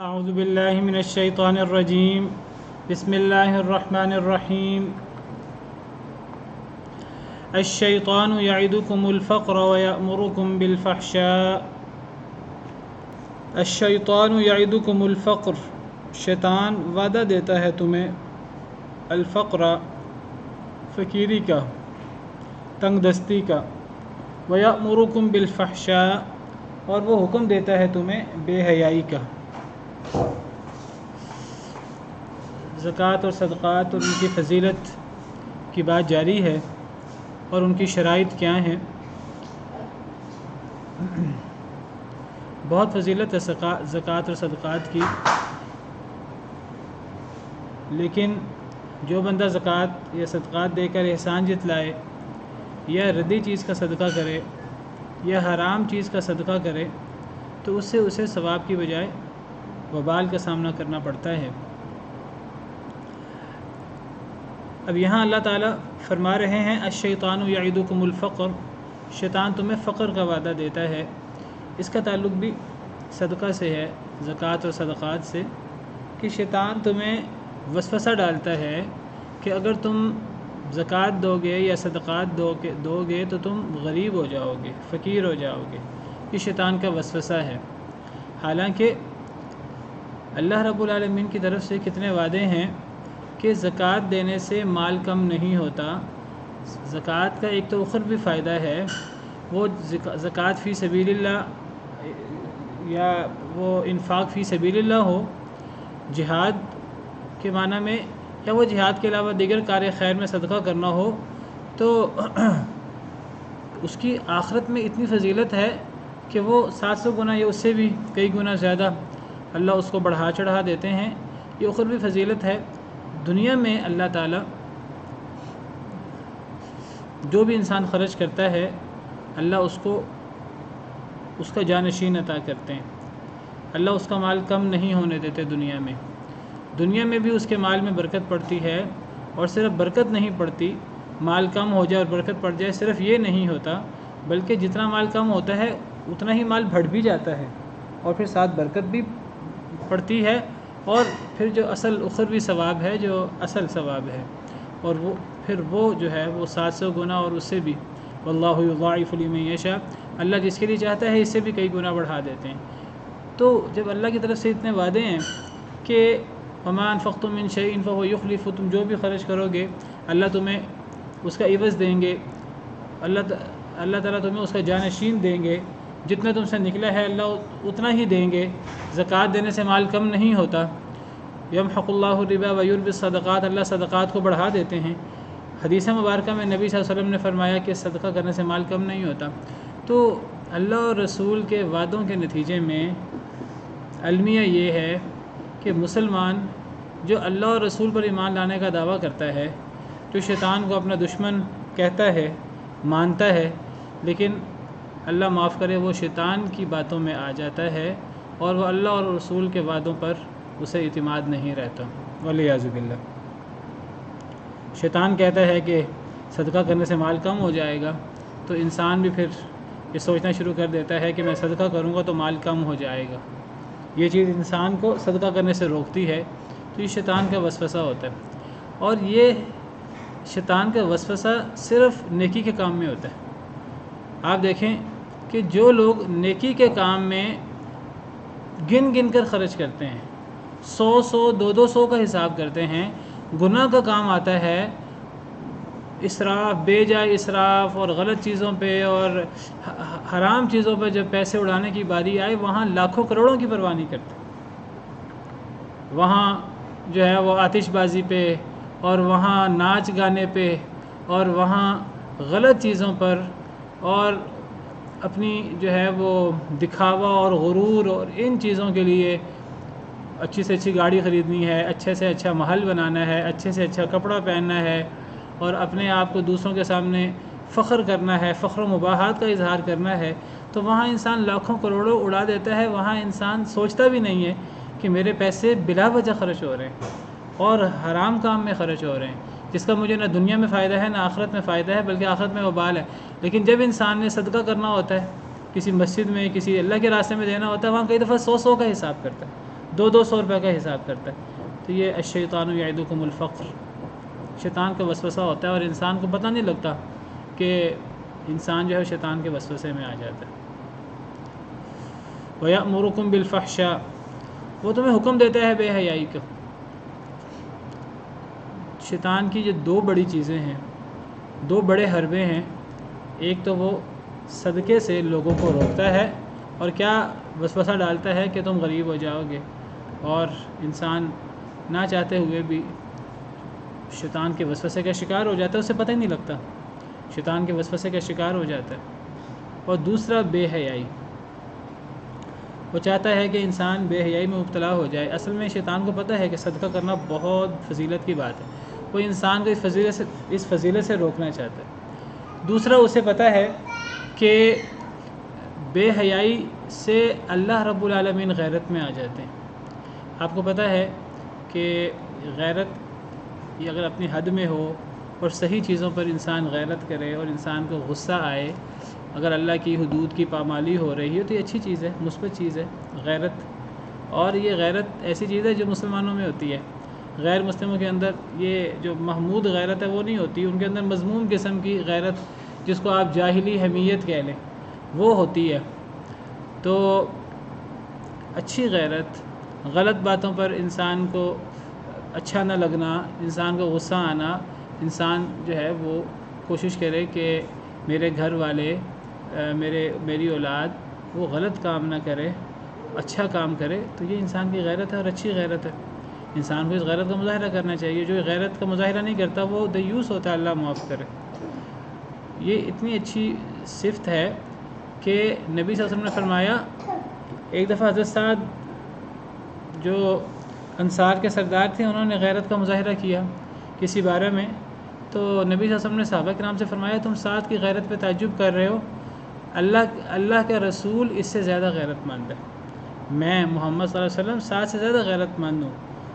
اعوذ باللہ من الشیطان الرجیم بسم اللہ الرحمن الرحیم الشیطان یعدکم الفقر ویأمرکم بالفحشاء الشیطان یعدکم الفقر، شیطان وعدہ دیتا ہے تمہیں الفقر، فقیری کا، تنگ دستی کا، ویأمرکم بالفحشاء، اور وہ حکم دیتا ہے تمہیں بے حیائی کا۔ زکوٰۃ اور صدقات اور ان کی فضیلت کی بات جاری ہے، اور ان کی شرائط کیا ہیں۔ بہت فضیلت ہے زکوٰۃ اور صدقات کی، لیکن جو بندہ زکوٰۃ یا صدقات دے کر احسان جتلائے، یا ردی چیز کا صدقہ کرے، یا حرام چیز کا صدقہ کرے، تو اسے ثواب کی بجائے وبال کا سامنا کرنا پڑتا ہے۔ اب یہاں اللہ تعالیٰ فرما رہے ہیں الشیطان یعدکم الفقر، شیطان تمہیں فقر کا وعدہ دیتا ہے۔ اس کا تعلق بھی صدقہ سے ہے، زکوٰۃ اور صدقات سے، کہ شیطان تمہیں وسوسہ ڈالتا ہے کہ اگر تم زکوٰۃ دو گے یا صدقات دو گے تو تم غریب ہو جاؤ گے، فقیر ہو جاؤ گے۔ یہ شیطان کا وسوسہ ہے۔ حالانکہ اللہ رب العالمین کی طرف سے کتنے وعدے ہیں کہ زکوٰۃ دینے سے مال کم نہیں ہوتا۔ زکوٰۃ کا ایک تو اخروی فائدہ ہے، وہ زکوٰۃ فی سبیل اللہ یا وہ انفاق فی سبیل اللہ ہو، جہاد کے معنی میں، یا وہ جہاد کے علاوہ دیگر کار خیر میں صدقہ کرنا ہو، تو اس کی آخرت میں اتنی فضیلت ہے کہ وہ 700 گنا یا اس سے بھی کئی گنا زیادہ اللہ اس کو بڑھا چڑھا دیتے ہیں۔ یہ اخروی فضیلت ہے۔ دنیا میں اللہ تعالیٰ جو بھی انسان خرچ کرتا ہے، اللہ اس کا جانشین عطا کرتے ہیں۔ اللہ اس کا مال کم نہیں ہونے دیتے دنیا میں بھی اس کے مال میں برکت پڑتی ہے، اور صرف برکت نہیں پڑتی، مال کم ہو جائے اور برکت پڑ جائے، صرف یہ نہیں ہوتا، بلکہ جتنا مال کم ہوتا ہے اتنا ہی مال بڑھ بھی جاتا ہے، اور پھر ساتھ برکت بھی پڑتی ہے، اور پھر جو اصل اخروی ثواب ہے، جو اصل ثواب ہے، اور وہ جو ہے وہ 700 گنا اور اس سے بھی، واللہ یضاعف لمن یشاء، اللہ جس کے لیے چاہتا ہے اس سے بھی کئی گنا بڑھا دیتے ہیں۔ تو جب اللہ کی طرف سے اتنے وعدے ہیں کہ وما انفقتم من شیء فهو یخلف، تم جو بھی خرچ کرو گے اللہ تمہیں اس کا عوض دیں گے، اللہ تعالیٰ تمہیں اس کا جانشین دیں گے، جتنا تم سے نکلا ہے اللہ اتنا ہی دیں گے۔ زکوٰۃ دینے سے مال کم نہیں ہوتا۔ یمحق اللہ الربا ویربی الصدقات، اللہ صدقات کو بڑھا دیتے ہیں۔ حدیث مبارکہ میں نبی صلی اللہ علیہ وسلم نے فرمایا کہ صدقہ کرنے سے مال کم نہیں ہوتا۔ تو اللہ اور رسول کے وعدوں کے نتیجے میں المیہ یہ ہے کہ مسلمان جو اللہ اور رسول پر ایمان لانے کا دعویٰ کرتا ہے، جو شیطان کو اپنا دشمن کہتا ہے، مانتا ہے، لیکن اللہ معاف کرے وہ شیطان کی باتوں میں آ جاتا ہے، اور وہ اللہ اور رسول کے وعدوں پر اسے اعتماد نہیں رہتا، والعیاذ باللہ۔ شیطان کہتا ہے کہ صدقہ کرنے سے مال کم ہو جائے گا، تو انسان بھی پھر یہ سوچنا شروع کر دیتا ہے کہ میں صدقہ کروں گا تو مال کم ہو جائے گا۔ یہ چیز انسان کو صدقہ کرنے سے روکتی ہے، تو یہ شیطان کا وسوسہ ہوتا ہے، اور یہ شیطان کا وسوسہ صرف نیکی کے کام میں ہوتا ہے۔ آپ دیکھیں کہ جو لوگ نیکی کے کام میں گن گن کر خرچ کرتے ہیں، 100 200 کا حساب کرتے ہیں، گناہ کا کام آتا ہے اسراف، بے جائے اسراف اور غلط چیزوں پہ اور حرام چیزوں پہ جب پیسے اڑانے کی باری آئے، وہاں لاکھوں کروڑوں کی پرواہ نہیں کرتے۔ وہاں جو ہے وہ آتش بازی پہ، اور وہاں ناچ گانے پہ، اور وہاں غلط چیزوں پر، اور اپنی جو ہے وہ دکھاوا اور غرور اور ان چیزوں کے لیے اچھی سے اچھی گاڑی خریدنی ہے، اچھے سے اچھا محل بنانا ہے، اچھے سے اچھا کپڑا پہننا ہے، اور اپنے آپ کو دوسروں کے سامنے فخر کرنا ہے، فخر و مباحات کا اظہار کرنا ہے، تو وہاں انسان لاکھوں کروڑوں اڑا دیتا ہے۔ وہاں انسان سوچتا بھی نہیں ہے کہ میرے پیسے بلا وجہ خرچ ہو رہے ہیں اور حرام کام میں خرچ ہو رہے ہیں، جس کا مجھے نہ دنیا میں فائدہ ہے نہ آخرت میں فائدہ ہے، بلکہ آخرت میں وبال ہے۔ لیکن جب انسان نے صدقہ کرنا ہوتا ہے، کسی مسجد میں، کسی اللہ کے راستے میں دینا ہوتا ہے، وہاں کئی دفعہ 100 کا حساب کرتا ہے، 200 روپے کا حساب کرتا ہے۔ تو یہ الشیطان یعدکم الفقر، شیطان کا وسوسہ ہوتا ہے، اور انسان کو پتہ نہیں لگتا کہ انسان جو ہے شیطان کے وسوسے میں آ جاتا ہے۔ وَيَأْمُرُكُمْ بِالْفَحْشَاءِ، وہ تمہیں حکم دیتا ہے بے حیائی کا۔ شیطان کی جو 2 بڑی چیزیں ہیں، 2 بڑے حربے ہیں، ایک تو وہ صدقے سے لوگوں کو روکتا ہے، اور کیا وسوسہ ڈالتا ہے کہ تم غریب ہو جاؤ گے، اور انسان نہ چاہتے ہوئے بھی شیطان کے وسوسے کا شکار ہو جاتا ہے، اسے پتہ ہی نہیں لگتا، شیطان کے وسوسے کا شکار ہو جاتا ہے۔ اور دوسرا بے حیائی، وہ چاہتا ہے کہ انسان بے حیائی میں مبتلا ہو جائے۔ اصل میں شیطان کو پتہ ہے کہ صدقہ کرنا بہت فضیلت کی بات ہے، وہ انسان کو اس فضیلت سے روکنا چاہتا ہے۔ دوسرا اسے پتہ ہے کہ بے حیائی سے اللہ رب العالمین غیرت میں آ جاتے ہیں۔ آپ کو پتہ ہے کہ غیرت یہ اگر اپنی حد میں ہو اور صحیح چیزوں پر انسان غیرت کرے اور انسان کو غصہ آئے، اگر اللہ کی حدود کی پامالی ہو رہی ہے تو یہ اچھی چیز ہے، مثبت چیز ہے غیرت۔ اور یہ غیرت ایسی چیز ہے جو مسلمانوں میں ہوتی ہے، غیر مسلموں کے اندر یہ جو محمود غیرت ہے وہ نہیں ہوتی، ان کے اندر مذموم قسم کی غیرت، جس کو آپ جاہلی حمیت کہہ لیں، وہ ہوتی ہے۔ تو اچھی غیرت، غلط باتوں پر انسان کو اچھا نہ لگنا، انسان کو غصہ آنا، انسان جو ہے وہ کوشش کرے کہ میرے گھر والے، میری اولاد وہ غلط کام نہ کرے، اچھا کام کرے، تو یہ انسان کی غیرت ہے اور اچھی غیرت ہے۔ انسان کو اس غیرت کا مظاہرہ کرنا چاہیے، جو غیرت کا مظاہرہ نہیں کرتا وہ دیوس ہوتا ہے، اللہ معاف کرے۔ یہ اتنی اچھی صفت ہے کہ نبی صلی اللہ علیہ وسلم نے فرمایا، ایک دفعہ حضرت سعد جو انصار کے سردار تھے، انہوں نے غیرت کا مظاہرہ کیا کسی بارے میں، تو نبی صلی اللہ علیہ وسلم نے صحابہ کرام سے فرمایا، تم سعد کی غیرت پہ تعجب کر رہے ہو، اللہ کا رسول اس سے زیادہ غیرت مند ہے، میں محمد صلی اللہ علیہ وسلم سعد سے زیادہ غیرت مند ہوں،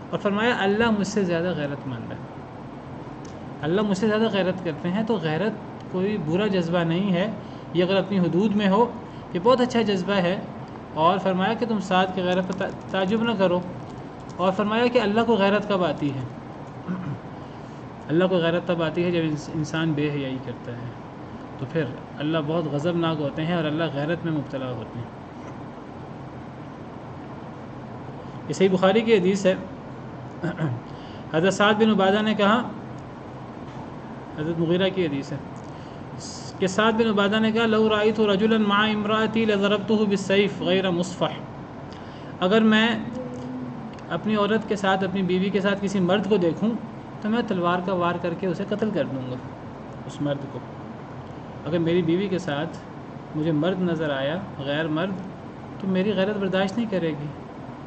اور فرمایا اللہ مجھ سے زیادہ غیرت مند ہے، اللہ مجھ سے زیادہ غیرت کرتے ہیں۔ تو غیرت کوئی برا جذبہ نہیں ہے، یہ اگر اپنی حدود میں ہو یہ بہت اچھا جذبہ ہے۔ اور فرمایا کہ تم سعد کی غیرت پر تعجب نہ کرو، اور فرمایا کہ اللہ کو غیرت کب آتی ہے؟ اللہ کو غیرت تب آتی ہے جب انسان بے حیائی کرتا ہے، تو پھر اللہ بہت غضبناک ہوتے ہیں اور اللہ غیرت میں مبتلا ہوتے ہیں۔ یہ صحیح بخاری کی حدیث ہے، حضرت سعد بن عبادہ نے کہا، حضرت مغیرہ کی حدیث ہے کہ سعد بن عبادہ نے کہا، لو رأیت رجلا مع امرأتی لضربته بالسیف غیر مصفح، اگر میں اپنی عورت کے ساتھ، اپنی بیوی کے ساتھ کسی مرد کو دیکھوں تو میں تلوار کا وار کر کے اسے قتل کر دوں گا، اس مرد کو۔ اگر میری بیوی کے ساتھ مجھے مرد نظر آیا غیر مرد تو میری غیرت برداشت نہیں کرے گی،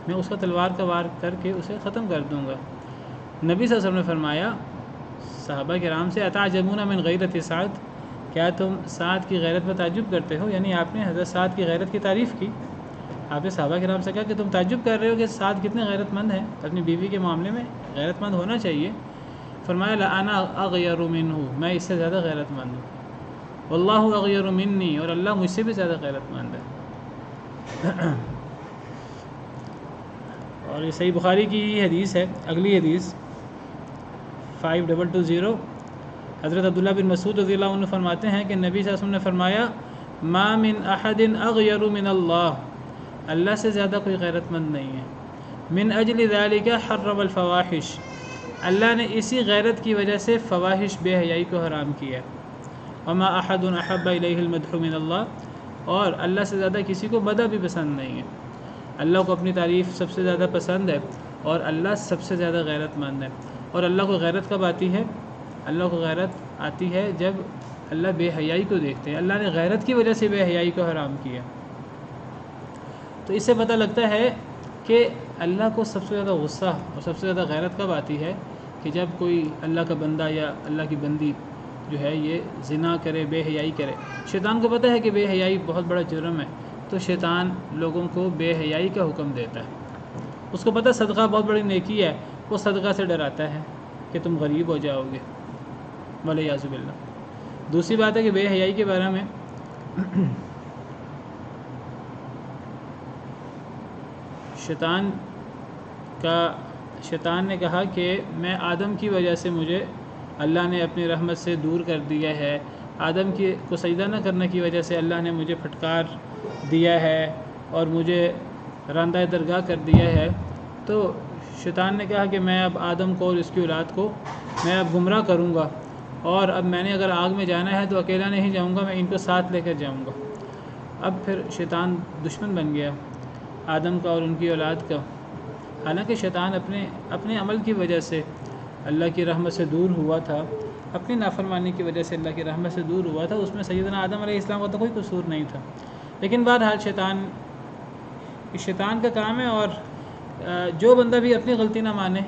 میں اس کا تلوار کا وار کر کے اسے ختم کر دوں گا۔ نبی صلی اللہ علیہ وسلم نے فرمایا صحابہ کرام سے، اتعجبون من غیرت سعد، کیا تم سعد کی غیرت پر تعجب کرتے ہو؟ یعنی آپ نے حضرت سعد کی غیرت کی تعریف کی، آپ نے صحابہ کرام سے کہا کہ تم تعجب کر رہے ہو کہ سعد کتنے غیرت مند ہیں، اپنی بیوی کے معاملے میں غیرت مند ہونا چاہیے۔ فرمایا لأنا اغیر منہ، میں اس سے زیادہ غیرت مند ہوں، واللہ اغیر منی، اور اللہ مجھ سے بھی زیادہ غیرت مند ہے۔ اور یہ صحیح بخاری کی حدیث ہے۔ اگلی حدیث 5220، حضرت عبداللہ بن مسعود رضی اللہ عنہ فرماتے ہیں کہ نبی صلی اللہ علیہ وسلم نے فرمایا، ما من احد اغیر من اللہ سے زیادہ کوئی غیرت مند نہیں ہے، من اجل ذلک حرم الفواحش، اللہ نے اسی غیرت کی وجہ سے فواحش بے حیائی کو حرام کیا، وما احد احب الیہ المدح من اللہ، اور اللہ سے زیادہ کسی کو مدح بھی پسند نہیں ہے، اللہ کو اپنی تعریف سب سے زیادہ پسند ہے، اور اللہ سب سے زیادہ غیرت مند ہے۔ اور اللہ کو غیرت کب آتی ہے؟ اللہ کو غیرت آتی ہے جب اللہ بے حیائی کو دیکھتے ہیں، اللہ نے غیرت کی وجہ سے بے حیائی کو حرام کیا۔ تو اس سے پتہ لگتا ہے کہ اللہ کو سب سے زیادہ غصہ اور سب سے زیادہ غیرت کب آتی ہے کہ جب کوئی اللہ کا بندہ یا اللہ کی بندی جو ہے یہ زنا کرے، بے حیائی کرے۔ شیطان کو پتہ ہے کہ بے حیائی بہت بڑا جرم ہے، تو شیطان لوگوں کو بے حیائی کا حکم دیتا ہے۔ اس کو پتہ صدقہ بہت بڑی نیکی ہے، وہ صدقہ سے ڈراتا ہے کہ تم غریب ہو جاؤ گے، والعیاذ باللہ۔ دوسری بات ہے کہ بے حیائی کے بارے میں شیطان شیطان نے کہا کہ میں آدم کی وجہ سے مجھے اللہ نے اپنی رحمت سے دور کر دیا ہے، آدم کو سجدہ نہ کرنے کی وجہ سے اللہ نے مجھے پھٹکار دیا ہے اور مجھے راندہ درگاہ کر دیا ہے۔ تو شیطان نے کہا کہ میں اب آدم کو اور اس کی اولاد کو میں اب گمراہ کروں گا، اور اب میں نے اگر آگ میں جانا ہے تو اکیلا نہیں جاؤں گا، میں ان کو ساتھ لے کر جاؤں گا۔ اب پھر شیطان دشمن بن گیا آدم کا اور ان کی اولاد کا، حالانکہ شیطان اپنے عمل کی وجہ سے اللہ کی رحمت سے دور ہوا تھا، اپنی نافرمانی کی وجہ سے اللہ کی رحمت سے دور ہوا تھا، اس میں سیدنا آدم علیہ السلام کا تو کوئی قصور نہیں تھا۔ لیکن بہرحال شیطان کا کام ہے، اور جو بندہ بھی اپنی غلطی نہ مانے،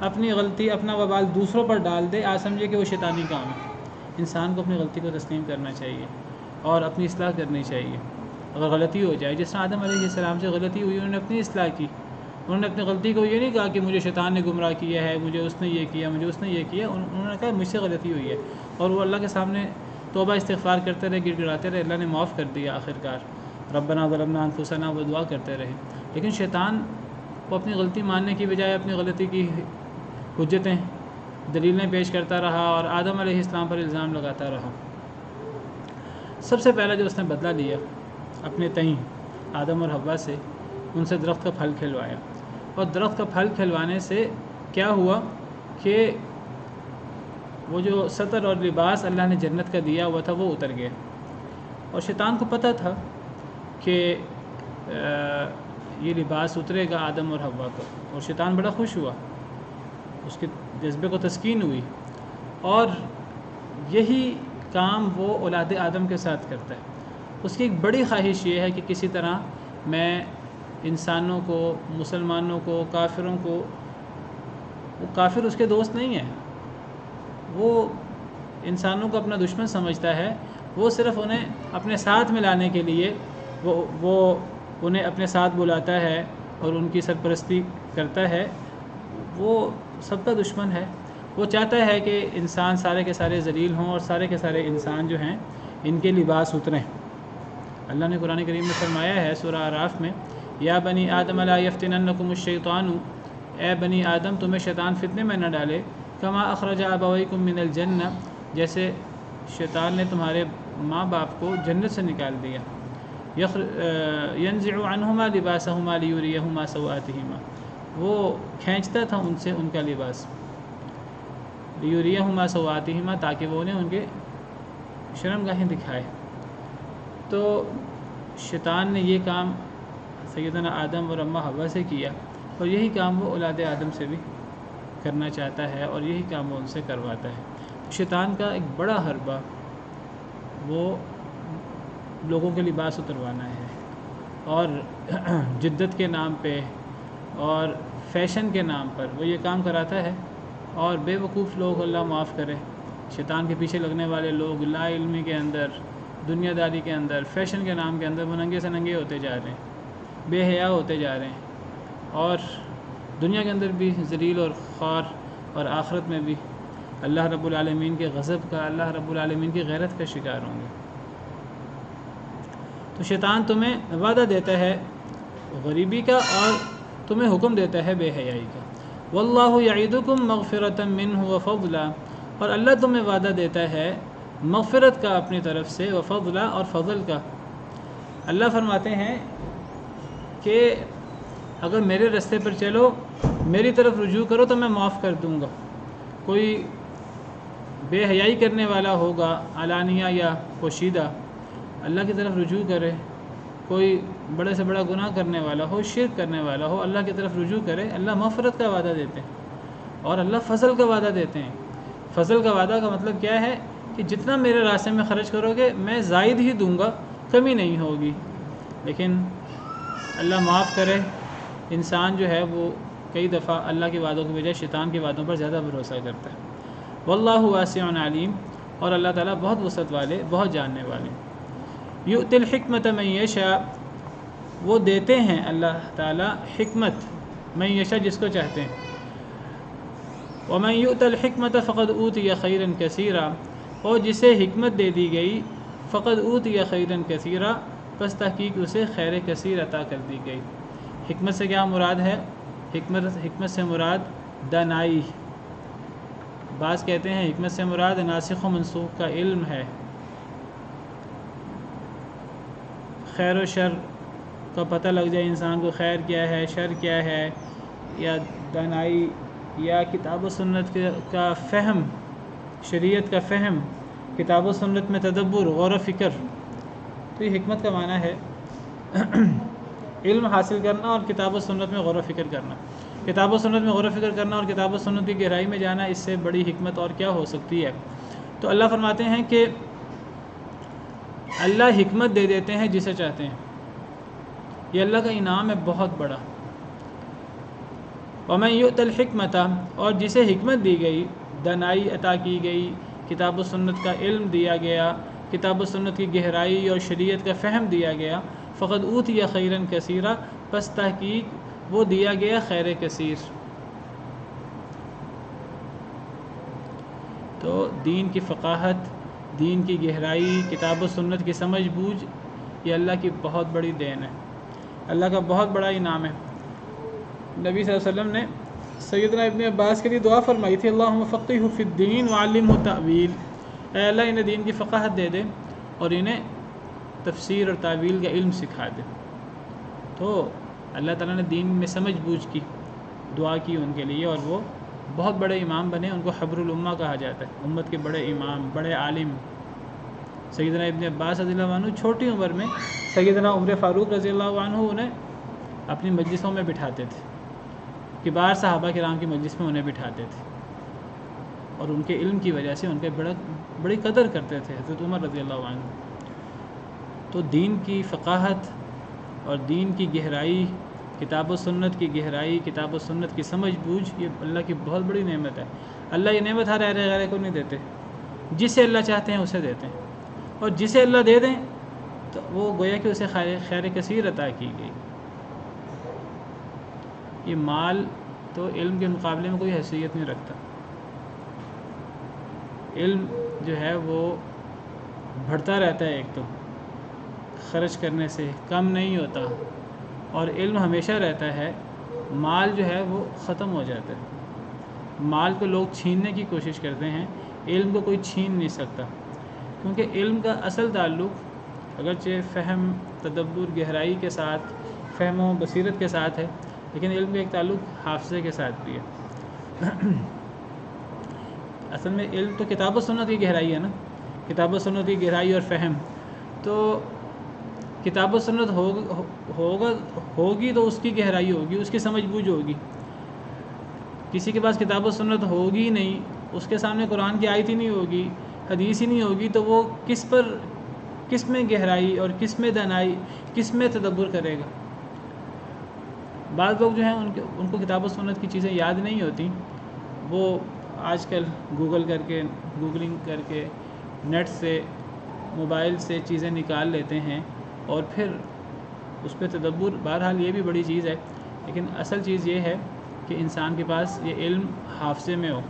اپنی غلطی اپنا وبال دوسروں پر ڈال دے، آج سمجھے کہ وہ شیطانی کام ہے۔ انسان کو اپنی غلطی کو تسلیم کرنا چاہیے اور اپنی اصلاح کرنی چاہیے۔ اگر غلطی ہو جائے، جس طرح آدم علیہ السلام سے غلطی ہوئی، انہوں نے اپنی اصلاح کی، انہوں نے اپنی غلطی کو یہ نہیں کہا کہ مجھے شیطان نے گمراہ کیا ہے، مجھے اس نے یہ کیا، مجھے اس نے یہ کیا، انہوں نے کہا مجھ سے غلطی ہوئی ہے، اور وہ اللہ کے سامنے توبہ استغفار کرتے رہے، گڑ گڑاتے رہے، اللہ نے معاف کر دیا آخرکار، ربنا ظلمنا انفسنا، وہ دعا کرتے رہے۔ لیکن شیطان وہ اپنی غلطی ماننے کی بجائے اپنی غلطی کی حجتیں، دلیلیں پیش کرتا رہا اور آدم علیہ السلام پر الزام لگاتا رہا۔ سب سے پہلا جو اس نے بدلہ لیا اپنے تئیں آدم اور حوا سے، ان سے درخت کا پھل کھلوایا، اور درخت کا پھل کھلوانے سے کیا ہوا کہ وہ جو ستر اور لباس اللہ نے جنت کا دیا ہوا تھا وہ اتر گیا، اور شیطان کو پتہ تھا کہ یہ لباس اترے گا آدم اور حوا کا، اور شیطان بڑا خوش ہوا، اس کے جذبے کو تسکین ہوئی، اور یہی کام وہ اولاد آدم کے ساتھ کرتا ہے۔ اس کی ایک بڑی خواہش یہ ہے کہ کسی طرح میں انسانوں کو، مسلمانوں کو، کافروں کو، وہ کافر اس کے دوست نہیں ہیں، وہ انسانوں کو اپنا دشمن سمجھتا ہے، وہ صرف انہیں اپنے ساتھ ملانے کے لیے وہ انہیں اپنے ساتھ بلاتا ہے اور ان کی سرپرستی کرتا ہے، وہ سب کا دشمن ہے۔ وہ چاہتا ہے کہ انسان سارے کے سارے ذلیل ہوں اور سارے کے سارے انسان جو ہیں ان کے لباس اتریں۔ اللہ نے قرآن کریم میں فرمایا ہے سورہ اعراف میں، یا بنی آدم لا یفتننکم الشیطان، اے بنی آدم تمہیں شیطان فتنے میں نہ ڈالے، کما اخرج ابویکم من الجنہ، جیسے شیطان نے تمہارے ماں باپ کو جنت سے نکال دیا، ینزع عنہما لباسہما لیریہما سوآتہما، وہ کھینچتا تھا ان سے ان کا لباس، لیریہما سوآتہما، تاکہ وہ انہیں ان کے شرمگاہیں دکھائے۔ تو شیطان نے یہ کام سیدنا آدم اور اماں حوا سے کیا، اور یہی کام وہ اولاد آدم سے بھی کرنا چاہتا ہے، اور یہی کام وہ ان سے کرواتا ہے۔ شیطان کا ایک بڑا حربہ وہ لوگوں کے لباس اتروانا ہے، اور جدت کے نام پہ اور فیشن کے نام پر وہ یہ کام کراتا ہے، اور بے وقوف لوگ، اللہ معاف کرے، شیطان کے پیچھے لگنے والے لوگ لا علمی کے اندر، دنیا داری کے اندر، فیشن کے نام کے اندر وہ ننگے سے ننگے ہوتے جا رہے ہیں، بے حیا ہوتے جا رہے ہیں، اور دنیا کے اندر بھی ذلیل اور خوار، اور آخرت میں بھی اللہ رب العالمین کے غضب کا، اللہ رب العالمین کی غیرت کا شکار ہوں گے۔ تو شیطان تمہیں وعدہ دیتا ہے غریبی کا، اور تمہیں حکم دیتا ہے بے حیائی کا۔ واللہ یعیدکم مغفرۃ منہ وفضلا، اور اللہ تمہیں وعدہ دیتا ہے مغفرت کا اپنی طرف سے، وفضلا، اور فضل کا۔ اللہ فرماتے ہیں کہ اگر میرے راستے پر چلو، میری طرف رجوع کرو تو میں معاف کر دوں گا۔ کوئی بے حیائی کرنے والا ہوگا علانیہ یا پوشیدہ، اللہ کی طرف رجوع کرے، کوئی بڑے سے بڑا گناہ کرنے والا ہو، شرک کرنے والا ہو، اللہ کی طرف رجوع کرے، اللہ مغفرت کا وعدہ دیتے ہیں، اور اللہ فضل کا وعدہ دیتے ہیں۔ فضل کا وعدہ کا مطلب کیا ہے کہ جتنا میرے راستے میں خرچ کرو گے میں زائد ہی دوں گا، کمی نہیں ہوگی۔ لیکن اللہ معاف کرے، انسان جو ہے وہ کئی دفعہ اللہ کے وعدوں کی بجائے شیطان کے وعدوں پر زیادہ بھروسہ کرتا ہے۔ واللہ واسع علیم، اور اللہ تعالیٰ بہت وسعت والے، بہت جاننے والے۔ یؤتی الحکمت من یشاء، وہ دیتے ہیں اللہ تعالیٰ حکمت من یشاء، جس کو چاہتے ہیں۔ ومن یؤت الحکمت فقد اوتی خیرا کثیرا، اور جسے حکمت دے دی گئی، فقد اوتی خیرا کثیرا، پس تحقیق اسے خیر کثیر عطا کر دی گئی۔ حکمت سے کیا مراد ہے حکمت سے مراد دانائی، بعض کہتے ہیں حکمت سے مراد ناسخ و منسوخ کا علم ہے، خیر و شر کا پتہ لگ جائے انسان کو، خیر کیا ہے شر کیا ہے، یا دانائی یا کتاب و سنت کا فہم، شریعت کا فہم، کتاب و سنت میں تدبر، غور و فکر. تو یہ حکمت کا معنی ہے علم حاصل کرنا اور کتاب و سنت میں غور و فکر کرنا. کتاب و سنت میں غور و فکر کرنا اور کتاب و سنت کی گہرائی میں جانا، اس سے بڑی حکمت اور کیا ہو سکتی ہے. تو اللہ فرماتے ہیں کہ اللہ حکمت دے دیتے ہیں جسے چاہتے ہیں، یہ اللہ کا انعام ہے بہت بڑا. وَمَن يُؤْتَ الْحِكْمَةَ، اور جسے حکمت دی گئی، دانائی عطا کی گئی، کتاب و سنت کا علم دیا گیا، کتاب و سنت کی گہرائی اور شریعت کا فہم دیا گیا، فقد اوتی خیرا کثیرا، پس تحقیق وہ دیا گیا خیر کثیر. تو دین کی فقاہت، دین کی گہرائی، کتاب و سنت کی سمجھ بوجھ، یہ اللہ کی بہت بڑی دین ہے، اللہ کا بہت بڑا انعام ہے. نبی صلی اللہ علیہ وسلم نے سیدنا ابن عباس کے لیے دعا فرمائی تھی، اللہم فقہہ فی الدین وعلمہ التأویل، اے اللہ انہیں دین کی فقاہت دے دے اور انہیں تفسیر اور تعویل کا علم سکھا دے. تو اللہ تعالیٰ نے دین میں سمجھ بوجھ کی دعا کی ان کے لیے، اور وہ بہت بڑے امام بنے. ان کو حبر الامہ کہا جاتا ہے، امت کے بڑے امام، بڑے عالم. سیدنا ابن عباس رضی اللہ عنہ چھوٹی عمر میں سیدنا عمر فاروق رضی اللہ عنہ انہیں اپنی مجلسوں میں بٹھاتے تھے، کبار صحابہ کرام کی مجلس میں انہیں بٹھاتے تھے، اور ان کے علم کی وجہ سے ان کے بڑی قدر کرتے تھے حضرت عمر رضی اللہ عنہ. تو دین کی فقاہت اور دین کی گہرائی، کتاب و سنت کی گہرائی، کتاب و سنت کی سمجھ بوجھ، یہ اللہ کی بہت بڑی نعمت ہے. اللہ یہ نعمت ہر غیر کو نہیں دیتے، جسے اللہ چاہتے ہیں اسے دیتے ہیں، اور جسے اللہ دے دیں تو وہ گویا کہ اسے خیر کثیر عطا کی گئی. یہ مال تو علم کے مقابلے میں کوئی حیثیت نہیں رکھتا. علم جو ہے وہ بڑھتا رہتا ہے، ایک تو خرچ کرنے سے کم نہیں ہوتا، اور علم ہمیشہ رہتا ہے. مال جو ہے وہ ختم ہو جاتا ہے، مال کو لوگ چھیننے کی کوشش کرتے ہیں، علم کو کوئی چھین نہیں سکتا، کیونکہ علم کا اصل تعلق اگرچہ فہم، تدبر، گہرائی کے ساتھ، فہم و بصیرت کے ساتھ ہے، لیکن علم کا ایک تعلق حافظے کے ساتھ بھی ہے. اصل میں علم تو کتاب و سنت کی گہرائی ہے نا، کتاب و سنت کی گہرائی اور فہم. تو کتاب و سنت ہوگی تو اس کی گہرائی ہوگی، اس کی سمجھ بوجھ ہوگی. کسی کے پاس کتاب و سنت ہوگی نہیں، اس کے سامنے قرآن کی آیت ہی نہیں ہوگی، حدیث ہی نہیں ہوگی، تو وہ کس میں گہرائی اور کس میں دانائی، کس میں تدبر کرے گا. بعض لوگ جو ہیں ان کو کتاب و سنت کی چیزیں یاد نہیں ہوتی، وہ آج کل گوگلنگ کر کے نیٹ سے، موبائل سے چیزیں نکال لیتے ہیں، اور پھر اس پہ تدبر. بہرحال یہ بھی بڑی چیز ہے، لیکن اصل چیز یہ ہے کہ انسان کے پاس یہ علم حافظے میں ہو،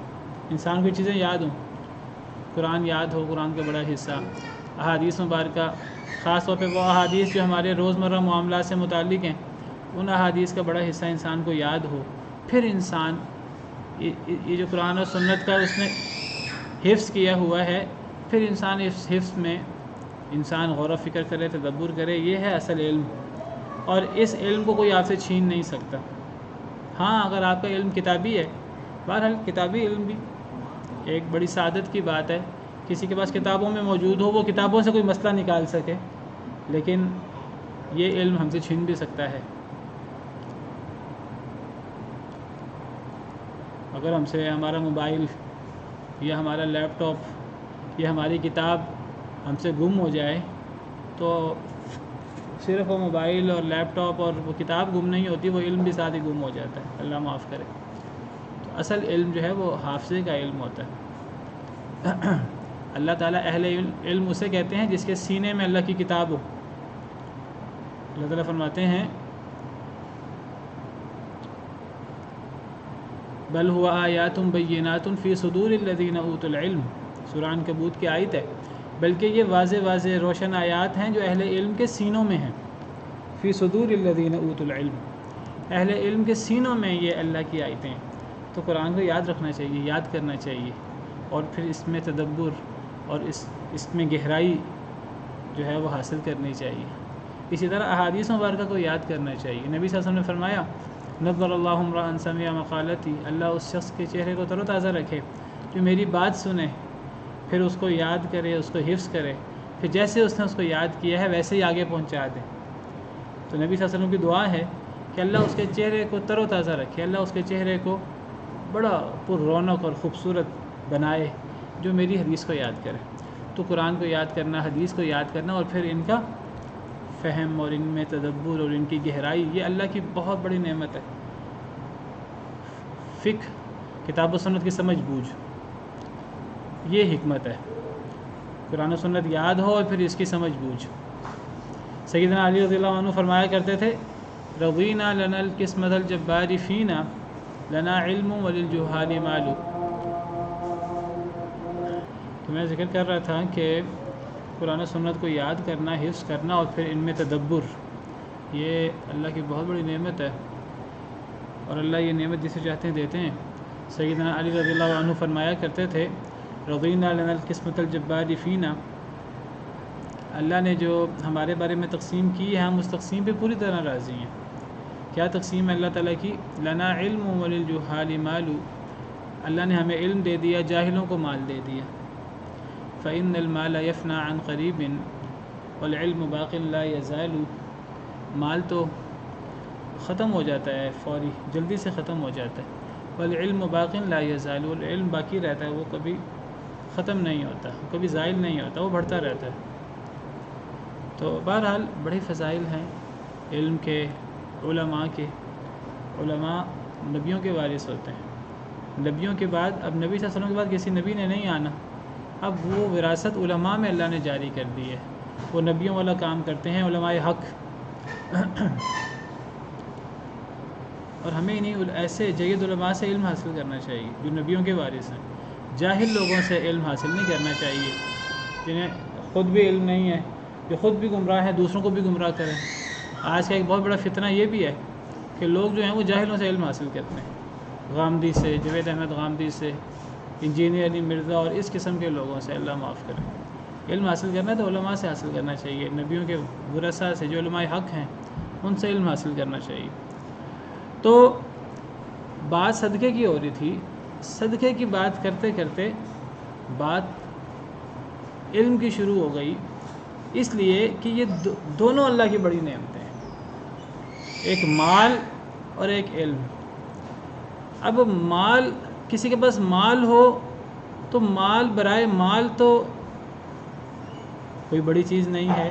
انسان کو چیزیں یاد ہوں، قرآن یاد ہو، قرآن کا بڑا حصہ، احادیث مبارکہ، خاص طور پہ وہ احادیث جو ہمارے روزمرہ معاملات سے متعلق ہیں، ان احادیث کا بڑا حصہ انسان کو یاد ہو. پھر انسان یہ جو قرآن و سنت کا اس نے حفظ کیا ہوا ہے، پھر انسان اس حفظ میں انسان غور و فکر کرے، تدبر کرے. یہ ہے اصل علم، اور اس علم کو کوئی آپ سے چھین نہیں سکتا. ہاں اگر آپ کا علم کتابی ہے، بہرحال کتابی علم بھی ایک بڑی سعادت کی بات ہے، کسی کے پاس کتابوں میں موجود ہو، وہ کتابوں سے کوئی مسئلہ نکال سکے، لیکن یہ علم ہم سے چھین بھی سکتا ہے. اگر ہم سے ہمارا موبائل یا ہمارا لیپ ٹاپ یا ہماری کتاب ہم سے گم ہو جائے، تو صرف وہ موبائل اور لیپ ٹاپ اور وہ کتاب گم نہیں ہوتی، وہ علم بھی ساتھ ہی گم ہو جاتا ہے، اللہ معاف کرے. تو اصل علم جو ہے وہ حافظے کا علم ہوتا ہے. اللہ تعالیٰ اہل علم اسے کہتے ہیں جس کے سینے میں اللہ کی کتاب ہو. اللہ تعالیٰ فرماتے ہیں بل هو آیات بینات فی صدور الذین اوتوا العلم، سورہ عنکبوت کی آیت ہے. بلکہ یہ واضح روشن آیات ہیں جو اہل علم کے سینوں میں ہیں. فی صدور الذین اوتوا العلم، اہل علم کے سینوں میں یہ اللہ کی آیتیں ہیں۔ تو قرآن کو یاد رکھنا چاہیے، یاد کرنا چاہیے، اور پھر اس میں تدبر اور اس میں گہرائی جو ہے وہ حاصل کرنی چاہیے۔ اسی طرح احادیث مبارکہ کو یاد کرنا چاہیے۔ نبی صلی اللہ علیہ وسلم نے فرمایا نظر اللہ امرأ سمع مقالتی، اللہ اس شخص کے چہرے کو تر و تازہ رکھے جو میری بات سنے، پھر اس کو یاد کرے، اس کو حفظ کرے، پھر جیسے اس نے اس کو یاد کیا ہے ویسے ہی آگے پہنچا دے۔ تو نبی صلی اللہ علیہ وسلم کی دعا ہے کہ اللہ اس کے چہرے کو تر و تازہ رکھے، اللہ اس کے چہرے کو بڑا پر رونق اور خوبصورت بنائے جو میری حدیث کو یاد کرے۔ تو قرآن کو یاد کرنا، حدیث کو یاد کرنا، اور پھر ان کا فہم اور ان میں تدبر اور ان کی گہرائی، یہ اللہ کی بہت بڑی نعمت ہے۔ فقہ، کتاب و سنت کی سمجھ بوجھ، یہ حکمت ہے۔ قرآن و سنت یاد ہو اور پھر اس کی سمجھ بوجھ۔ سیدنا علی رضی اللہ عنہ فرمایا کرتے تھے رضینا لنا القسمۃ الجبار فینا لنا علم وللجہال مال۔ تو میں ذکر کر رہا تھا کہ قرآن و سنت کو یاد کرنا، حفظ کرنا، اور پھر ان میں تدبر، یہ اللہ کی بہت بڑی نعمت ہے، اور اللہ یہ نعمت جسے چاہتے ہیں دیتے ہیں۔ سیدنا علی رضی اللہ عنہ فرمایا کرتے تھے رضینا لنا القسمۃ الجبار فینا، اللہ نے جو ہمارے بارے میں تقسیم کی ہے ہم اس تقسیم پہ پوری طرح راضی ہیں۔ کیا تقسیم ہے اللہ تعالیٰ کی؟ لنا علم وللجہال مال، اللہ نے ہمیں علم دے دیا، جاہلوں کو مال دے دیا۔ فإن المال يفنى عن قریب والعلم باق لا يزال، مال تو ختم ہو جاتا ہے، فوری جلدی سے ختم ہو جاتا ہے، والعلم باق لا يزال، علم باقی رہتا ہے، وہ کبھی ختم نہیں ہوتا، کبھی زائل نہیں ہوتا، وہ بڑھتا رہتا ہے۔ تو بہرحال بڑے فضائل ہیں علم کے، علماء کے۔ علماء نبیوں کے وارث ہوتے ہیں، نبیوں کے بعد اب نبی صلی اللہ علیہ وسلم کے بعد کسی نبی نے نہیں آنا، اب وہ وراثت علماء میں اللہ نے جاری کر دی ہے، وہ نبیوں والا کام کرتے ہیں علماء حق۔ اور ہمیں انہیں ایسے جید علماء سے علم حاصل کرنا چاہیے جو نبیوں کے وارث ہیں، جاہل لوگوں سے علم حاصل نہیں کرنا چاہیے جنہیں خود بھی علم نہیں ہے، جو خود بھی گمراہ ہیں دوسروں کو بھی گمراہ کریں۔ آج کا ایک بہت بڑا فتنہ یہ بھی ہے کہ لوگ جو ہیں وہ جاہلوں سے علم حاصل کرتے ہیں، غامدی سے، جوید احمد غامدی سے، انجینئر علی مرزا اور اس قسم کے لوگوں سے، اللہ معاف کرے۔ علم حاصل کرنا ہے تو علماء سے حاصل کرنا چاہیے، نبیوں کے ورثاء سے جو علماء حق ہیں ان سے علم حاصل کرنا چاہیے۔ تو بات صدقے کی ہو رہی تھی، صدقے کی بات کرتے کرتے بات علم کی شروع ہو گئی، اس لیے کہ یہ دونوں اللہ کی بڑی نعمتیں ہیں، ایک مال اور ایک علم۔ اب مال، کسی کے پاس مال ہو تو مال برائے مال تو کوئی بڑی چیز نہیں ہے،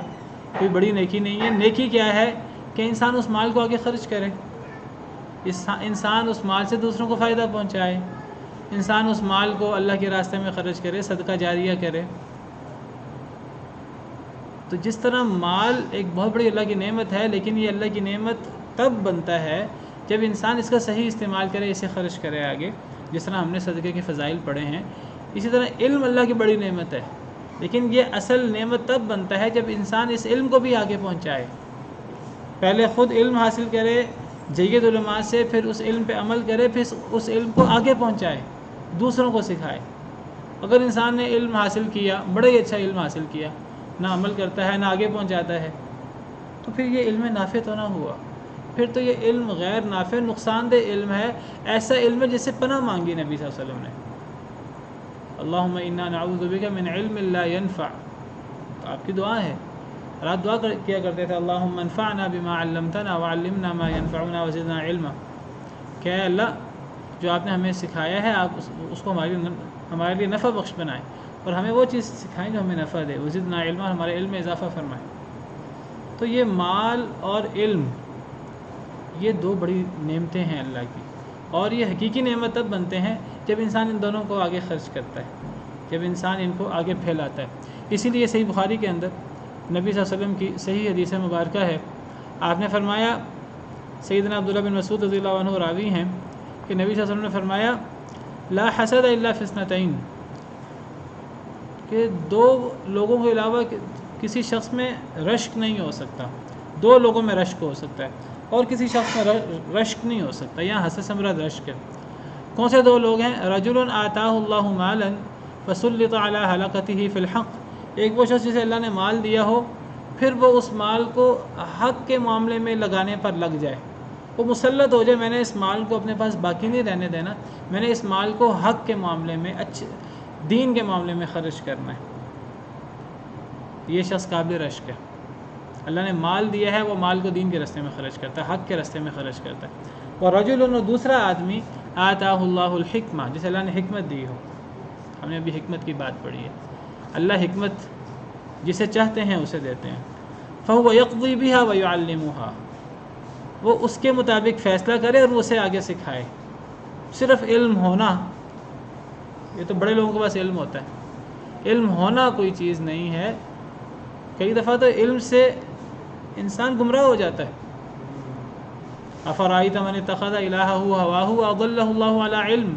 کوئی بڑی نیکی نہیں ہے۔ نیکی کیا ہے کہ انسان اس مال کو آگے خرچ کرے، انسان اس مال سے دوسروں کو فائدہ پہنچائے، انسان اس مال کو اللہ کے راستے میں خرچ کرے، صدقہ جاریہ کرے۔ تو جس طرح مال ایک بہت بڑی اللہ کی نعمت ہے، لیکن یہ اللہ کی نعمت تب بنتا ہے جب انسان اس کا صحیح استعمال کرے، اسے خرچ کرے آگے، جس طرح ہم نے صدقے کے فضائل پڑھے ہیں۔ اسی طرح علم اللہ کی بڑی نعمت ہے، لیکن یہ اصل نعمت تب بنتا ہے جب انسان اس علم کو بھی آگے پہنچائے، پہلے خود علم حاصل کرے جید علماء سے، پھر اس علم پہ عمل کرے، پھر اس علم کو آگے پہنچائے، دوسروں کو سکھائے۔ اگر انسان نے علم حاصل کیا، بڑا ہی اچھا علم حاصل کیا، نہ عمل کرتا ہے نہ آگے پہنچاتا ہے، تو پھر یہ علم نافع تو نہ ہوا، پھر تو یہ علم غیر نافع، نقصان دہ علم ہے، ایسا علم ہے جس سے پناہ مانگی نبی صلی اللہ علیہ وسلم نے، اللہم انا نعوذ بک من علم لا ينفع۔ تو آپ کی دعا ہے، اور آپ دعا کیا کرتے تھے اللہم انفعنا بما علمتنا وعلمنا ما ينفعنا وزدنا علما، کہ اے اللہ جو آپ نے ہمیں سکھایا ہے آپ اس کو ہمارے لیے نفع بخش بنائیں، اور ہمیں وہ چیز سکھائیں جو ہمیں نفع دے، وزدنا علما، ہمارے علم میں اضافہ فرمائیں۔ تو یہ مال اور علم، یہ دو بڑی نعمتیں ہیں اللہ کی، اور یہ حقیقی نعمت تب بنتے ہیں جب انسان ان دونوں کو آگے خرچ کرتا ہے، جب انسان ان کو آگے پھیلاتا ہے۔ اسی لیے صحیح بخاری کے اندر نبی صلی اللہ علیہ وسلم کی صحیح حدیث مبارکہ ہے، آپ نے فرمایا، سیدنا عبداللہ بن مسعود رضی اللہ عنہ راوی ہیں کہ نبی صلی اللہ علیہ وسلم نے فرمایا لا حسد الا فی اثنتین، کہ دو لوگوں کے علاوہ کسی شخص میں رشک نہیں ہو سکتا، دو لوگوں میں رشک ہو سکتا ہے، اور کسی شخص میں رشک نہیں ہو سکتا. یہاں حسد سے مراد رشک ہے. کون سے دو لوگ ہیں؟ رجل آتاہ اللہ مالا فسلط علی حلقتہ فی الحق. ایک وہ شخص جسے اللہ نے مال دیا ہو پھر وہ اس مال کو حق کے معاملے میں لگانے پر لگ جائے، وہ مسلط ہو جائے، میں نے اس مال کو اپنے پاس باقی نہیں رہنے دینا، میں نے اس مال کو حق کے معاملے میں، اچھے دین کے معاملے میں خرچ کرنا ہے. یہ شخص قابل رشک ہے. اللہ نے مال دیا ہے، وہ مال کو دین کے راستے میں خرچ کرتا ہے، حق کے راستے میں خرچ کرتا ہے. اور رجل، دوسرا آدمی، آتاہ اللہ الحکمہ، جسے اللہ نے حکمت دی ہو. ہم نے ابھی حکمت کی بات پڑھی ہے. اللہ حکمت جسے چاہتے ہیں اسے دیتے ہیں. فهو یقضی بها ویعلمها، وہ اس کے مطابق فیصلہ کرے اور وہ اسے آگے سکھائے. صرف علم ہونا، یہ تو بڑے لوگوں کے پاس علم ہوتا ہے، علم ہونا کوئی چیز نہیں ہے. کئی دفعہ تو علم سے انسان گمراہ ہو جاتا ہے. افرأیت من اتخذ الہہ ہواہ واضلہ اللہ علی علم،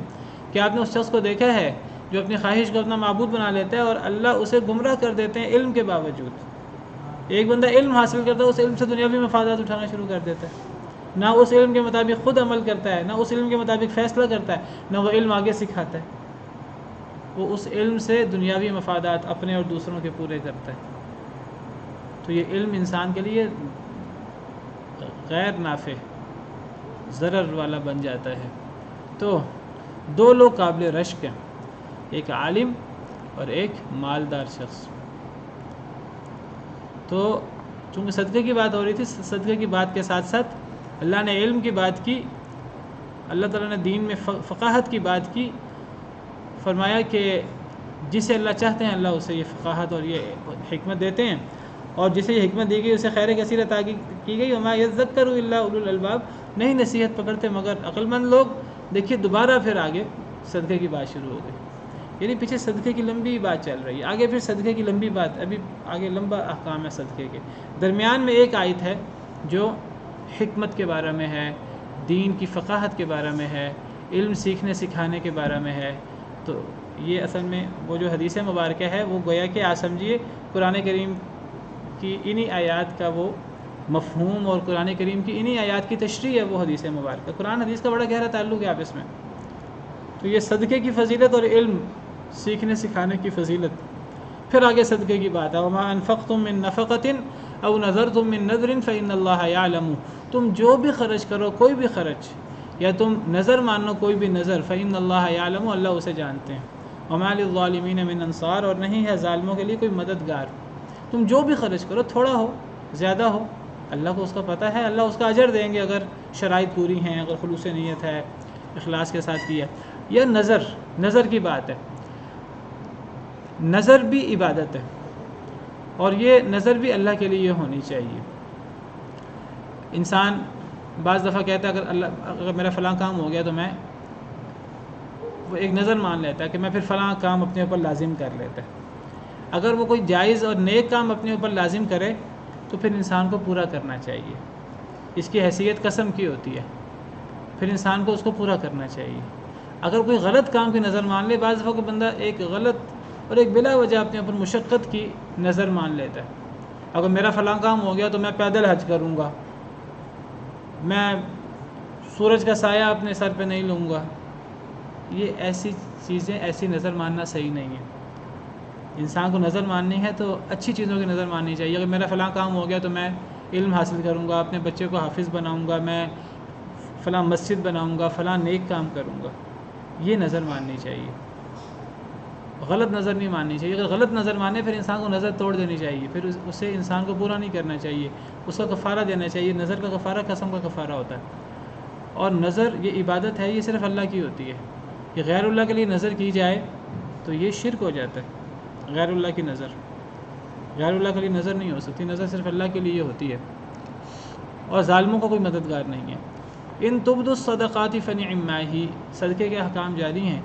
کیا آپ نے اس شخص کو دیکھا ہے جو اپنی خواہش کو اپنا معبود بنا لیتا ہے اور اللہ اسے گمراہ کر دیتے ہیں علم کے باوجود. ایک بندہ علم حاصل کرتا ہے، اس علم سے دنیاوی مفادات اٹھانا شروع کر دیتا ہے، نہ اس علم کے مطابق خود عمل کرتا ہے، نہ اس علم کے مطابق فیصلہ کرتا ہے، نہ وہ علم آگے سکھاتا ہے. وہ اس علم سے دنیاوی مفادات اپنے اور دوسروں کے پورے کرتا ہے. تو یہ علم انسان کے لیے غیر نافع، ضرر والا بن جاتا ہے. تو دو لوگ قابل رشک ہیں، ایک عالم اور ایک مالدار شخص. تو چونکہ صدقے کی بات ہو رہی تھی، صدقے کی بات کے ساتھ ساتھ اللہ نے علم کی بات کی، اللہ تعالیٰ نے دین میں فقاہت کی بات کی. فرمایا کہ جسے اللہ چاہتے ہیں اللہ اسے یہ فقاہت اور یہ حکمت دیتے ہیں، اور جسے یہ حکمت دی گئی اسے خیر کثیر عطا کی گئی. وما یذکر الا اولو الالباب، نہیں نصیحت پکڑتے مگر عقل مند لوگ. دیکھیے دوبارہ پھر آگے صدقے کی بات شروع ہو گئی، یعنی پیچھے صدقے کی لمبی بات چل رہی ہے، آگے پھر صدقے کی لمبی بات، ابھی آگے لمبا احکام ہے صدقے کے. درمیان میں ایک آیت ہے جو حکمت کے بارے میں ہے، دین کی فقاہت کے بارے میں ہے، علم سیکھنے سکھانے کے بارے میں ہے. تو یہ اصل میں وہ جو حدیث مبارکہ ہے وہ گویا کہ آپ سمجھیے قرآن کریم کی انہی آیات کا وہ مفہوم، اور قرآن کریم کی انہی آیات کی تشریح ہے وہ حدیث مبارکہ. قرآن حدیث کا بڑا گہرا تعلق ہے آپس میں. تو یہ صدقے کی فضیلت اور علم سیکھنے سکھانے کی فضیلت. پھر آگے صدقے کی بات ہے، وما انفقتم من نفقۃ او نذرتم من نذر فإن اللہ یعلم. تم جو بھی خرچ کرو، کوئی بھی خرچ، یا تم نظر مانو کوئی بھی نظر، فإن اللہ یعلم، اللہ اسے جانتے ہیں. وما للظالمین من انصار، اور نہیں ہے ظالموں کے لیے کوئی مددگار. تم جو بھی خرچ کرو، تھوڑا ہو زیادہ ہو، اللہ کو اس کا پتہ ہے، اللہ اس کا اجر دیں گے اگر شرائط پوری ہیں، اگر خلوص نیت ہے، اخلاص کے ساتھ کیا. یا نظر کی بات ہے. نظر بھی عبادت ہے، اور یہ نظر بھی اللہ کے لیے ہونی چاہیے. انسان بعض دفعہ کہتا ہے اگر میرا فلاں کام ہو گیا تو میں وہ ایک نظر مان لیتا ہے کہ میں پھر فلاں کام اپنے اوپر لازم کر لیتا ہے. اگر وہ کوئی جائز اور نیک کام اپنے اوپر لازم کرے تو پھر انسان کو پورا کرنا چاہیے. اس کی حیثیت قسم کی ہوتی ہے، پھر انسان کو اس کو پورا کرنا چاہیے. اگر کوئی غلط کام کی نظر مان لے، بعض دفعہ کوئی بندہ ایک غلط اور ایک بلا وجہ اپنے اوپر مشقت کی نظر مان لیتا ہے. اگر میرا فلاں کام ہو گیا تو میں پیدل حج کروں گا، میں سورج کا سایہ اپنے سر پہ نہیں لوں گا. یہ ایسی چیزیں، ایسی نظر ماننا صحیح نہیں ہے. انسان کو نظر ماننی ہے تو اچھی چیزوں کی نظر ماننی چاہیے. اگر میرا فلاں کام ہو گیا تو میں علم حاصل کروں گا، اپنے بچے کو حافظ بناؤں گا، میں فلاں مسجد بناؤں گا، فلاں نیک کام کروں گا. یہ نظر ماننی چاہیے، غلط نظر نہیں ماننی چاہیے. اگر غلط نظر مانے پھر انسان کو نظر توڑ دینی چاہیے، پھر اسے انسان کو پورا نہیں کرنا چاہیے، اس کا کفارہ دینا چاہیے. نظر کا کفارہ قسم کا کفارہ ہوتا ہے. اور نظر یہ عبادت ہے، یہ صرف اللہ کی ہوتی ہے. کہ غیر اللہ کے لیے نظر کی جائے تو یہ شرک ہو جاتا ہے. غیر اللہ کی نظر، غیر اللہ کے لیے نظر نہیں ہو سکتی، نظر صرف اللہ کے لیے ہوتی ہے. اور ظالموں کا کوئی مددگار نہیں ہے. ان تبدوا الصدقات فنعما ہی، صدقے کے احکام جاری ہیں.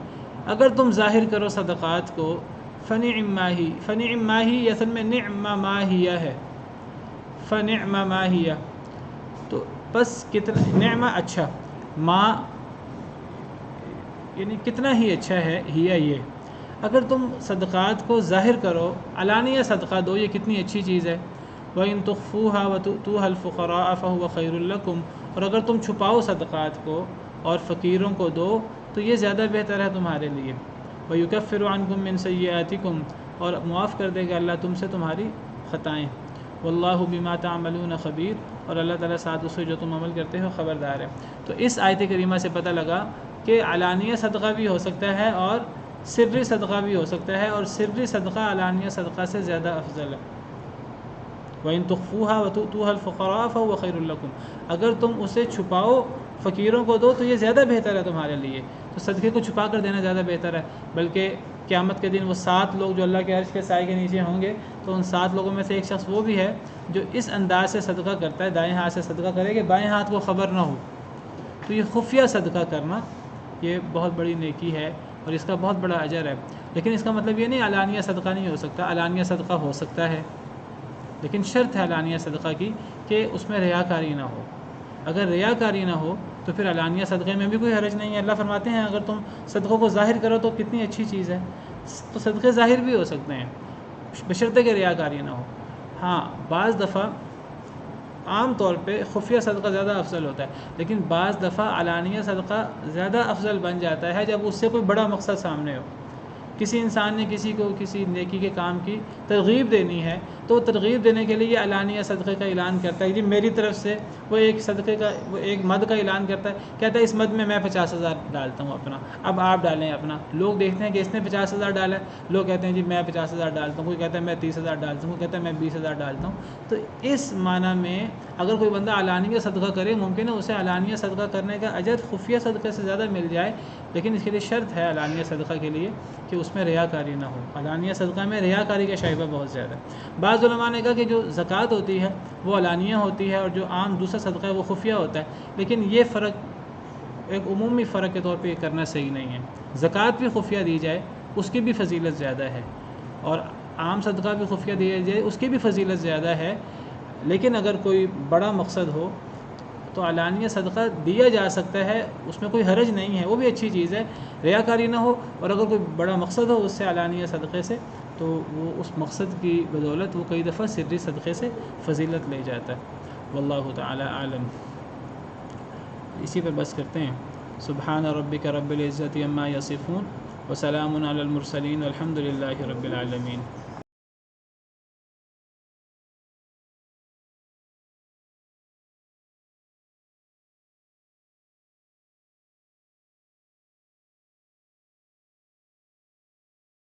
اگر تم ظاہر کرو صدقات کو، فنعما ہی، فنعما ہی اصل میں نعم ما ہی ہے، فنعم ما ہی، تو بس کتنا نعم اچھا، ما یعنی کتنا ہی اچھا ہے، ہی یہ. اگر تم صدقات کو ظاہر کرو، علانیہ صدقہ دو، یہ کتنی اچھی چیز ہے. وَإِن تُخْفُوهَا وَتُؤْتُوهَا الْفُقَرَاءَ فَهُوَ خَيْرٌ لَكُمْ، اور اگر تم چھپاؤ صدقات کو اور فقیروں کو دو تو یہ زیادہ بہتر ہے تمہارے لیے۔ وَيُكَفِّرُ عَنْكُم مِّن سَيِّئَاتِكُمْ، اور معاف کر دے گا اللہ تم سے تمہاری خطائیں۔ وَاللَّهُ بِمَا تَعْمَلُونَ خَبِيرٌ، اور اللہ تعالیٰ ساتھ اس سے جو تم عمل کرتے ہو خبردار ہے۔ تو اس آیت کریمہ سے پتہ لگا کہ علانیہ صدقہ بھی ہو سکتا ہے اور سری صدقہ بھی ہو سکتا ہے، اور سری صدقہ علانیہ صدقہ سے زیادہ افضل ہے۔ وَإِن تُخْفُوهَا وَتُؤْتُوهَا الْفُقَرَاءَ فَهُوَ خَيْرٌ لَكُمْ، اگر تم اسے چھپاؤ فقیروں کو دو تو یہ زیادہ بہتر ہے تمہارے لیے۔ تو صدقے کو چھپا کر دینا زیادہ بہتر ہے، بلکہ قیامت کے دن وہ 7 لوگ جو اللہ کے عرش کے سائے کے نیچے ہوں گے، تو ان 7 لوگوں میں سے ایک شخص وہ بھی ہے جو اس انداز سے صدقہ کرتا ہے، دائیں ہاتھ سے صدقہ کرے کہ بائیں ہاتھ کو خبر نہ ہو۔ تو یہ خفیہ صدقہ کرنا یہ بہت بڑی نیکی ہے اور اس کا بہت بڑا اجر ہے۔ لیکن اس کا مطلب یہ نہیں علانیہ صدقہ نہیں ہو سکتا، علانیہ صدقہ ہو سکتا ہے، لیکن شرط ہے علانیہ صدقہ کی کہ اس میں ریاکاری نہ ہو۔ اگر ریاکاری نہ ہو تو پھر علانیہ صدقے میں بھی کوئی حرج نہیں ہے۔ اللہ فرماتے ہیں اگر تم صدقوں کو ظاہر کرو تو کتنی اچھی چیز ہے، تو صدقے ظاہر بھی ہو سکتے ہیں بشرطے کہ ریاکاری نہ ہو۔ ہاں بعض دفعہ عام طور پہ خفیہ صدقہ زیادہ افضل ہوتا ہے، لیکن بعض دفعہ علانیہ صدقہ زیادہ افضل بن جاتا ہے جب اس سے کوئی بڑا مقصد سامنے ہو۔ کسی انسان نے کسی کو کسی نیکی کے کام کی ترغیب دینی ہے تو وہ ترغیب دینے کے لیے یہ علانیہ صدقے کا اعلان کرتا ہے کہ میری طرف سے وہ ایک صدقے کا وہ ایک مد کا اعلان کرتا ہے، کہتا ہے اس مد میں 50,000 ڈالتا ہوں اپنا، اب آپ ڈالیں اپنا۔ لوگ دیکھتے ہیں کہ اس نے 50,000 ڈالا ہے، لوگ کہتے ہیں جی میں 50,000 ڈالتا ہوں، کوئی کہتا ہے میں 30,000 ڈالتا ہوں، کوئی کہتا ہے میں 20,000 ڈالتا ہوں۔ تو اس معنی میں اگر کوئی بندہ علانیہ صدقہ کرے ممکن ہے اسے علانیہ صدقہ کرنے کا اجر خفیہ صدقے سے زیادہ مل جائے، لیکن اس کے لیے شرط ہے علانیہ صدقہ کے لیے کہ اس میں ریاکاری نہ ہو۔ علانیہ صدقہ میں ریاکاری کا شائبہ بہت زیادہ ہے۔ بعض علماء نے کہا کہ جو زکوٰۃ ہوتی ہے وہ علانیہ ہوتی ہے اور جو عام دوسرا صدقہ ہے وہ خفیہ ہوتا ہے، لیکن یہ فرق ایک عمومی فرق کے طور پہ یہ کرنا صحیح نہیں ہے۔ زکوٰۃ بھی خفیہ دی جائے اس کی بھی فضیلت زیادہ ہے، اور عام صدقہ بھی خفیہ دیا جائے اس کی بھی فضیلت زیادہ ہے، لیکن اگر کوئی بڑا مقصد ہو تو علانیہ صدقہ دیا جا سکتا ہے، اس میں کوئی حرج نہیں ہے، وہ بھی اچھی چیز ہے، ریاکاری نہ ہو۔ اور اگر کوئی بڑا مقصد ہو اس سے علانیہ صدقے سے تو وہ اس مقصد کی بدولت وہ کئی دفعہ سری صدقے سے فضیلت لے جاتا ہے۔ واللہ تعالی عالم۔ اسی پر بس کرتے ہیں۔ سبحان ربک رب العزت عما یصفون وسلام علی المرسلین والحمد للہ رب العالمین۔